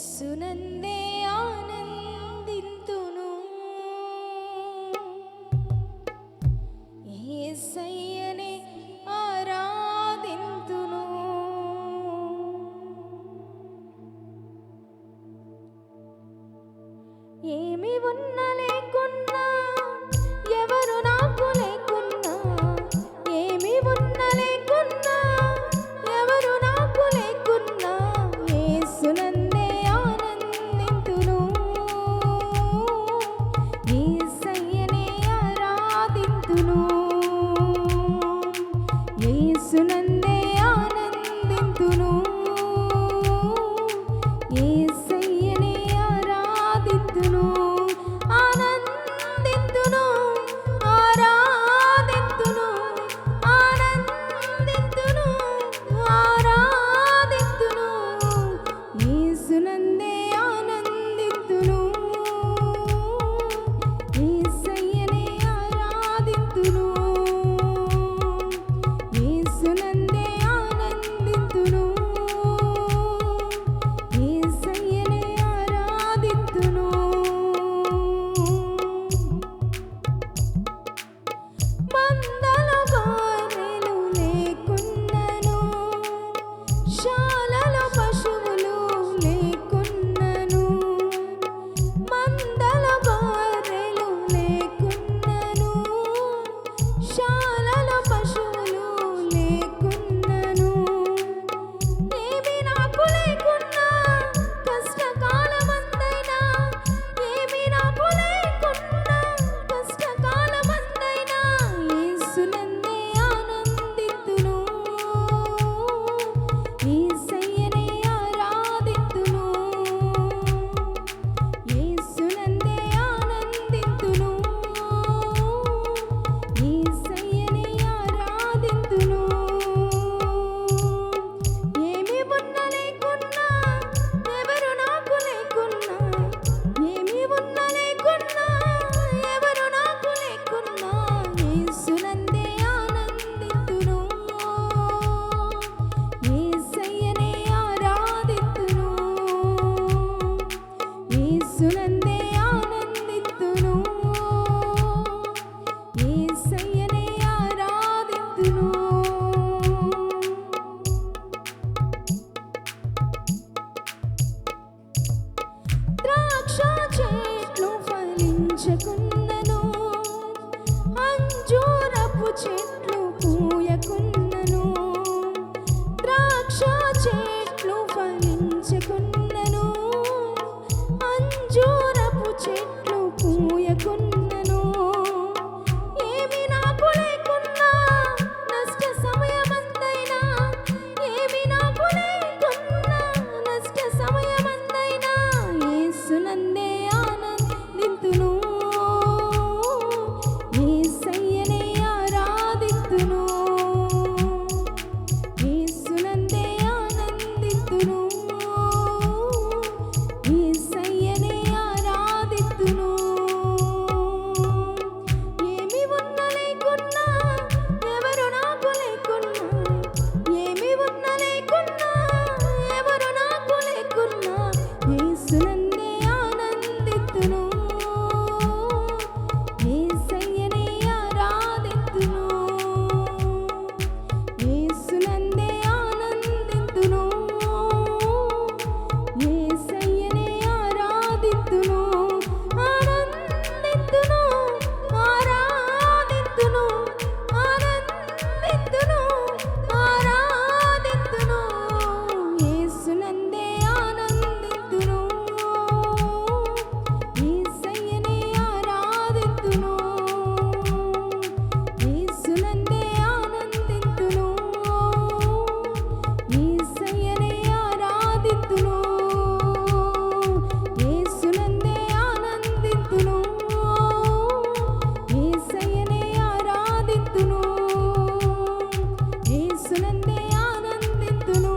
యేసునందే ఆనందింతును, యేసయ్యనే ఆరాధింతును. ఏమి ఉన్న లేకున్నా, ఎవరు నాకు లేకున్నా, ఏమి ఉన్న లేకున్నా, ఎవరు నాకు లేకున్నా, యేసునందే ఆనందింతును, యేసయ్యనే ఆరాధింతును. యేసునందే ఆనందింతును, యేసయ్యనే ఆరాధింతును. ఆనందింతును, ఆరాధింతును, ఆనందింతును, ఆరాధింతును. యేసునందే ఆనందింతును, యేసయ్యనే ఆరాధింతును. యేసునందే ఆనందింతును, యేసయ్యనే ఆరాధింతును. మందలో గొర్రెలు లేకున్నను, శాలలో పశువులు లేకున్నను, మందలో గొర్రెలు లేకున్నను, శాలలో పశువులు లేకున్నను, ఏమి నాకు లేకున్నా, కష్టకాలమందైనా, ఏమి నాకు లేకున్నా, కష్టకాలమందైనా, యేసునందే ఆనందింతును, యేసయ్యనే ఆరాధింతును. యేసునందే ఆనందింతును, యేసయ్యనే ఆరాధింతును. ఏమి ఉన్న లేకున్నా, ఎవరు నాకు లేకున్నా, ఏమి ఉన్న లేకున్నా, ఎవరు నాకు లేకున్నా, యేసునందే ఆనందింతును, యేసయ్యనే ఆరాధింతును. యేసునందే ఆనందింతును, యేసయ్యనే ఆరాధింతును. ద్రాక్ష చెట్లు ఫలించకున్నను, అంజూరపు చెట్లు పూయకున్నను, ద్రాక్ష చెట్లు ఫలించకున్నను, అంజూరపు చెట్లు పూయకున్నను, ఏమి నాకు లేకున్నా, నష్ట సమయమందైనా, ఏమి నాకు లేకున్నా, నష్ట సమయమందైనా, యేసునందే ఆనందింతును, యేసయ్యనే ఆరాధింతును. యేసునందే ఆనందింతును, యేసయ్యనే ఆరాధింతును. ఏమి ఉన్న లేకున్నా, ఎవరు నాకు లేకున్నా, ఏమి ఉన్న లేకున్నా, ఎవరు నాకు లేకున్నా, యేసునందే ఆనందింతును, యేసయ్యనే ఆరాధింతును. యేసునందే ఆనందింతును, యేసయ్యనే ఆరాధింతును. ఆనందింతును, ఆరాధింతును, ఆనందింతును, ఆరాధింతును. యేసునందే ఆనందింతును, యేసయ్యనే ఆరాధింతును. యేసునందే ఆనందింతును, యేసయ్యనే ఆరాధింతును. యేసునందే ఆనందింతును, యేసయ్యనే ఆరాధింతును. యేసునందే ఆనందింతును,